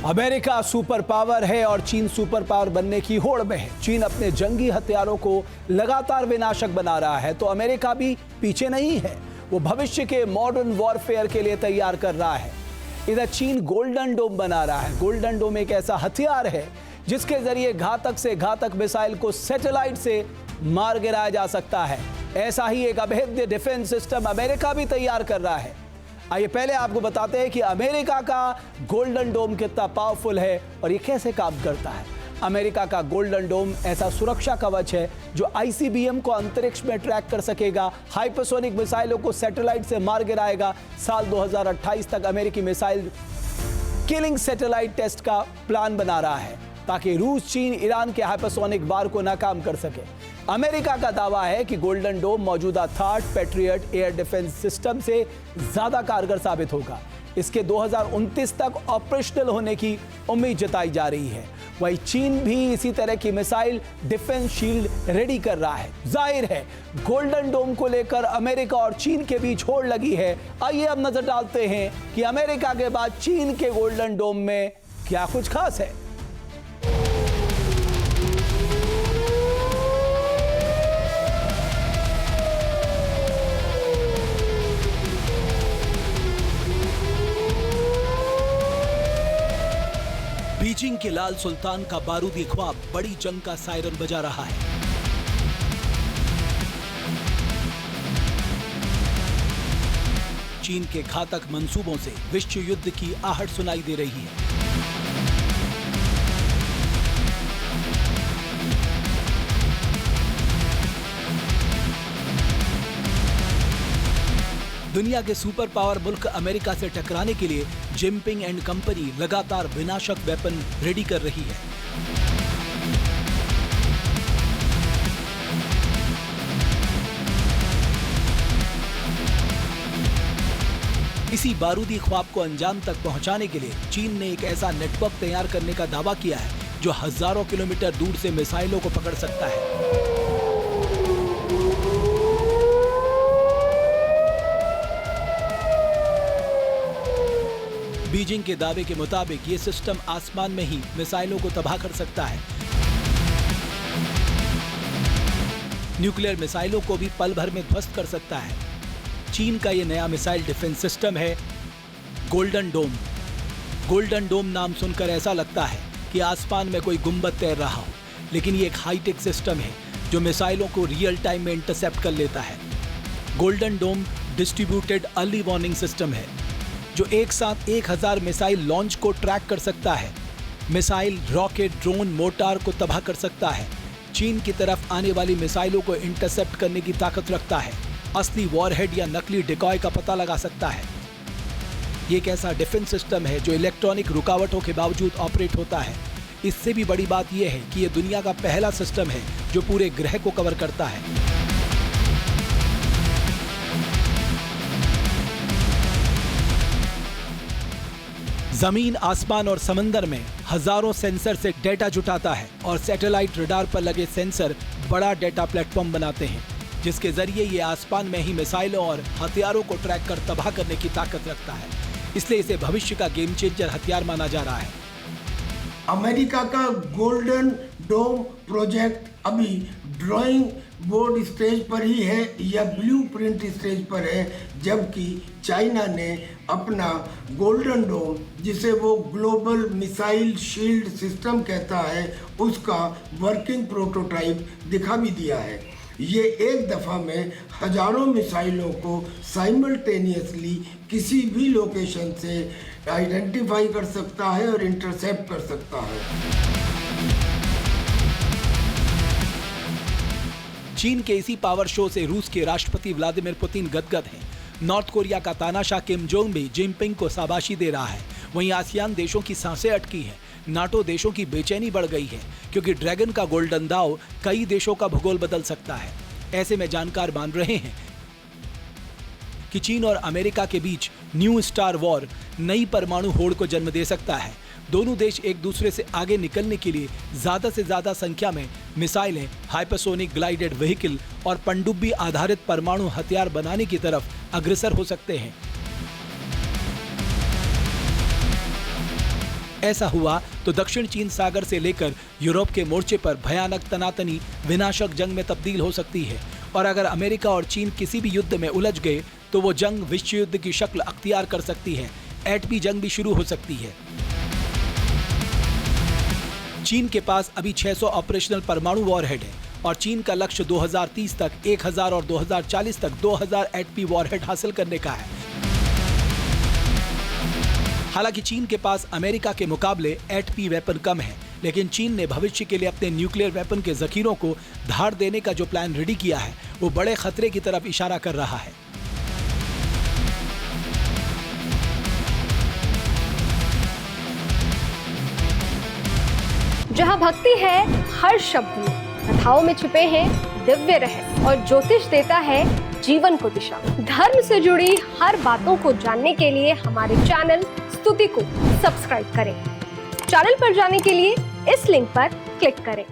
America super power है और चीन सुपर पावर बनने की होड़ में है। चीन अपने जंगी हथियारों को लगातार विनाशक बना रहा है तो अमेरिका भी पीछे नहीं है। वो भविष्य के मॉडर्न वॉरफेयर के लिए तैयार कर रहा है। इधर चीन गोल्डन डोम बना रहा है। गोल्डन डोम एक ऐसा हथियार है जिसके जरिए घातक से घातक मिसाइल को सैटेलाइट से मार गिराया जा सकता है। ऐसा ही एक अभेद्य डिफेंस सिस्टम अमेरिका भी तैयार कर रहा है। आइए पहले आपको बताते हैं कि अमेरिका का गोल्डन डोम कितना पावरफुल है और ये कैसे काम करता है। अमेरिका का गोल्डन डोम ऐसा सुरक्षा कवच है जो आईसीबीएम को अंतरिक्ष में ट्रैक कर सकेगा, हाइपरसोनिक मिसाइलों को सैटेलाइट से मार गिराएगा। साल 2028 तक अमेरिकी मिसाइल किलिंग सैटेलाइट टेस्ट का प्लान बना रहा है ताकि रूस, चीन, ईरान के हाइपरसोनिक वार को नाकाम कर सके। अमेरिका का दावा है कि गोल्डन डोम मौजूदा थाट, पैट्रियट एयर डिफेंस सिस्टम से ज्यादा कारगर साबित होगा। इसके 2029 तक ऑपरेशनल होने की उम्मीद जताई जा रही है। वहीं चीन भी इसी तरह की मिसाइल डिफेंस शील्ड रेडी कर रहा है। जाहिर है गोल्डन डोम को लेकर अमेरिका और चीन के बीच होड़ लगी है। आइए अब नजर डालते हैं कि अमेरिका के बाद चीन के गोल्डन डोम में क्या कुछ खास है। बीजिंग के लाल सुल्तान का बारूदी ख्वाब बड़ी जंग का सायरन बजा रहा है। चीन के घातक मंसूबों से विश्व युद्ध की आहट सुनाई दे रही है। दुनिया के सुपर पावर मुल्क अमेरिका से टकराने के लिए जिनपिंग एंड कंपनी लगातार विनाशक वेपन रेडी कर रही है। इसी बारूदी ख्वाब को अंजाम तक पहुंचाने के लिए चीन ने एक ऐसा नेटवर्क तैयार करने का दावा किया है जो हजारों किलोमीटर दूर से मिसाइलों को पकड़ सकता है। बीजिंग के दावे के मुताबिक ये सिस्टम आसमान में ही मिसाइलों को तबाह कर सकता है। न्यूक्लियर मिसाइलों को भी पल भर में ध्वस्त कर सकता है। चीन का ये नया मिसाइल डिफेंस सिस्टम है गोल्डन डोम। गोल्डन डोम नाम सुनकर ऐसा लगता है कि आसमान में कोई गुंबद तैर रहा हो, लेकिन ये एक हाईटेक सिस्टम है जो मिसाइलों को रियल टाइम में इंटरसेप्ट कर लेता है। गोल्डन डोम डिस्ट्रीब्यूटेड अर्ली वार्निंग सिस्टम है जो एक साथ 1000 मिसाइल लॉन्च को ट्रैक कर सकता है। मिसाइल, रॉकेट, ड्रोन, मोर्टार को तबाह कर सकता है। चीन की तरफ आने वाली मिसाइलों को इंटरसेप्ट करने की ताकत रखता है। असली वॉरहेड या नकली डिकॉय का पता लगा सकता है। ये एक ऐसा डिफेंस सिस्टम है जो इलेक्ट्रॉनिक रुकावटों के बावजूद ऑपरेट होता है। इससे भी बड़ी बात यह है कि यह दुनिया का पहला सिस्टम है जो पूरे ग्रह को कवर करता है। जमीन, आसमान और समंदर में हजारों सेंसर से डेटा जुटाता है और सैटेलाइट रडार पर लगे सेंसर बड़ा डेटा प्लेटफॉर्म बनाते हैं जिसके जरिए ये आसमान में ही मिसाइलों और हथियारों को ट्रैक कर तबाह करने की ताकत रखता है। इसलिए इसे भविष्य का गेम चेंजर हथियार माना जा रहा है। अमेरिका का गोल्डन डोम प्रोजेक्ट अभी ड्राइंग बोर्ड स्टेज पर ही है या ब्लूप्रिंट स्टेज पर है, जबकि चाइना ने अपना गोल्डन डोम, जिसे वो ग्लोबल मिसाइल शील्ड सिस्टम कहता है, उसका वर्किंग प्रोटोटाइप दिखा भी दिया है। ये एक दफ़ा में हजारों मिसाइलों को साइमल्टेनियसली किसी भी लोकेशन से आइडेंटिफाई कर सकता है और इंटरसेप्ट कर सकता है। चीन के इसी पावर शो से रूस के राष्ट्रपति व्लादिमीर पुतिन गदगद हैं। नॉर्थ कोरिया का तानाशाह किम जोंग भी जिनपिंग को शाबाशी दे रहा है। वहीं आसियान देशों की सांसें अटकी हैं। नाटो देशों की बेचैनी बढ़ गई है क्योंकि ड्रैगन का गोल्डन दाव कई देशों का भूगोल बदल सकता है। ऐसे में जानकार मान रहे हैं कि चीन और अमेरिका के बीच न्यू स्टार वॉर नई परमाणु होड़ को जन्म दे सकता है। दोनों देश एक दूसरे से आगे निकलने के लिए ज्यादा से ज्यादा संख्या में मिसाइलें, हाइपरसोनिक ग्लाइडेड व्हीकल और पनडुब्बी आधारित परमाणु हथियार बनाने की तरफ अग्रसर हो सकते हैं। ऐसा हुआ तो दक्षिण चीन सागर से लेकर यूरोप के मोर्चे पर भयानक तनातनी विनाशक जंग में तब्दील हो सकती है। और अगर अमेरिका और चीन किसी भी युद्ध में उलझ गए तो वो जंग विश्व युद्ध की शक्ल अख्तियार कर सकती है। एटमी जंग भी शुरू हो सकती है। चीन के पास अभी 600 ऑपरेशनल परमाणु वॉरहेड है और चीन का लक्ष्य 2030 तक 1000 और 2040 तक 2000 एटमी वॉरहेड हासिल करने का है। हालांकि चीन के पास अमेरिका के मुकाबले एटमी वेपन कम है, लेकिन चीन ने भविष्य के लिए अपने न्यूक्लियर वेपन के जखीरों को धार देने का जो प्लान रेडी किया है वो बड़े खतरे की तरफ इशारा कर रहा है। जहां भक्ति है हर शब्द में, कथाओं में छुपे हैं दिव्य रहस्य और ज्योतिष देता है जीवन को दिशा। धर्म से जुड़ी हर बातों को जानने के लिए हमारे चैनल स्तुति को सब्सक्राइब करें। चैनल पर जाने के लिए इस लिंक पर क्लिक करें।